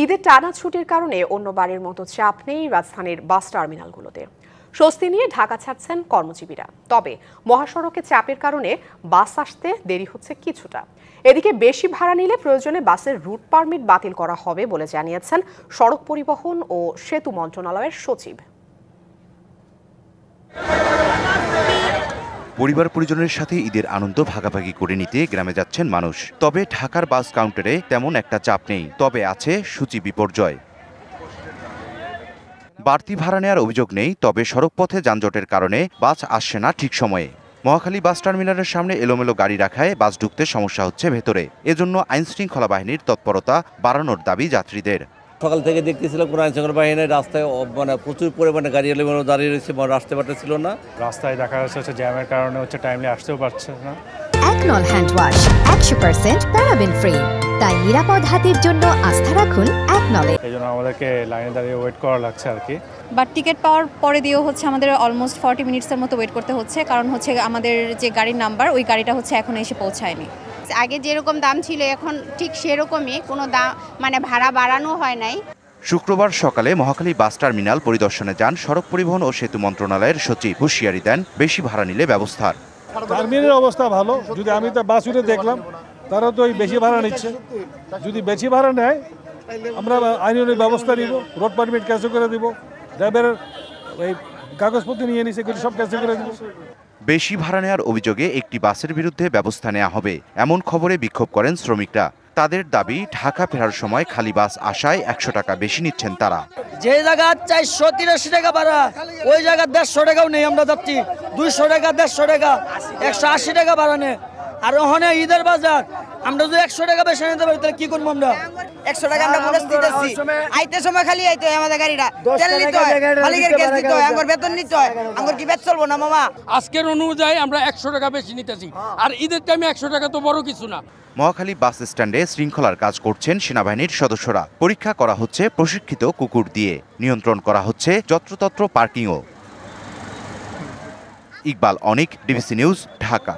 ঈদের টানা ছুটির কারণে অন্যবারের মতো চাপ নেই রাজধানীর বাস টার্মিনালগুলোতে। স্বস্তি নিয়ে ঢাকা ছাড়ছেন কর্মজীবীরা। তবে মহাসড়কে চাপের কারণে বাস আসতে দেরি হচ্ছে কিছুটা। এদিকে বেশি ভাড়া নিলে প্রয়োজনে বাসের রুট পারমিট বাতিল করা হবে বলে জানিয়েছেন সড়ক পরিবহন ও সেতু মন্ত্রণালয়ের সচিব। পরিবার পরিজনের সাথে ঈদের আনন্দ ভাগাভাগি করে নিতে গ্রামে যাচ্ছেন মানুষ। তবে ঢাকার বাস কাউন্টারে তেমন একটা চাপ নেই, তবে আছে সূচি বিপর্যয়। বাড়তি ভাড়া নেওয়ার অভিযোগ নেই, তবে সড়কপথে যানজটের কারণে বাস আসছে না ঠিক সময়ে। মহাখালী বাস টার্মিনালের সামনে এলোমেলো গাড়ি রাখায় বাস ঢুকতে সমস্যা হচ্ছে ভেতরে। এজন্য আইনশৃঙ্খলা বাহিনীর তৎপরতা বাড়ানোর দাবি যাত্রীদের। সকাল থেকে দেখতেছিলাম কোনো আইনশৃঙ্খলা বাহিনীর রাস্তায় প্রচুর পরিমাণে গাড়ি এলোমেলো দাঁড়িয়ে রয়েছে, আসতে পারতেছিল না। রাস্তায় দেখা যাচ্ছে জ্যামের কারণে টাইমলি আসতেও পারছে না। একনল হ্যান্ড ওয়াশ 100% প্যারাবেন ফ্রি, তাই নিরাপদ হাতের জন্য আস্থা রাখুন একনলে। এইজন্য আমাদেরকে লাইনে দাঁড়িয়ে ওয়েট করা লাগছে আর কি। বাট টিকিট পাওয়ার পরে দিয়েও আমাদের অলমোস্ট 40 মিনিটসের মতো ওয়েট করতে হচ্ছে, কারণ আমাদের যে গাড়ির নাম্বার ওই গাড়িটা এখনো এসে পৌঁছায়নি। আগে যেরকম দাম ছিল এখন ঠিক সেরকমই, কোনো দাম ভাড়া বাড়ানো হয় নাই। শুক্রবার সকালে মহাখালী বাস টার্মিনাল পরিদর্শনে যান সড়ক পরিবহন ও সেতু মন্ত্রণালয়ের সচিব। হুঁশিয়ারি দেন বেশি ভাড়া নিলে ব্যবস্থার। টার্মিনালের অবস্থা ভালো, যদি আমি তো বাস উঠে দেখলাম তারা তো বেশি ভাড়া নিচ্ছে। যদি বেশি ভাড়া নেয় আমরা আইনের ব্যবস্থা নিব, রোড পারমিট ক্যান্সেল করে দিব, ড্রাইভারের ওই কাগজপত্র নিয়ে নিছে সব ক্যান্সেল করে দিব। বেশি ভাড়া নেওয়ার অভিযোগে একটি বাসের বিরুদ্ধে ব্যবস্থা নেওয়া হবে এমন খবরে বিক্ষোভ করেন শ্রমিকরা। তাদের দাবি ঢাকা ফেরার সময় খালি বাস আসায় 100 টাকা বেশি নিচ্ছেন তারা। যে জায়গা 483 টাকা ভাড়া ওই জায়গা 150 টাকাও নেই, আমরা যাচ্ছি 200 টাকা 150 টাকা 180 টাকা ভাড়া নেই। আর ওখানে ঈদের বাজার আমরা যদি 100 টাকা বেশি নিতে পারি তাহলে কি করবো? আমরা 100 টাকা আমরা খরচ দিতেছি, আইতে সময় খালি আইতে হয়, আমাদের গাড়িটা তেল নিতে হয়, মালিকের গ্যাস দিতে হয়, আমার বেতন নিতে হয়, আমার কি বেচ চলবো না মামা? আজকের অনুযায়ী আমরা 100 টাকা বেশি নিতেছি, আর ঈদের টাইমে 100 টাকা তো বড় কিছু না। মহাখালী বাস স্ট্যান্ডে শৃঙ্খলার কাজ করছেন সেনাবাহিনীর সদস্যরা। পরীক্ষা করা হচ্ছে প্রশিক্ষিত কুকুর দিয়ে, নিয়ন্ত্রণ করা হচ্ছে যত্রতত্র পার্কিংও। ইকবাল অনিক, ডিবিসি নিউজ, ঢাকা।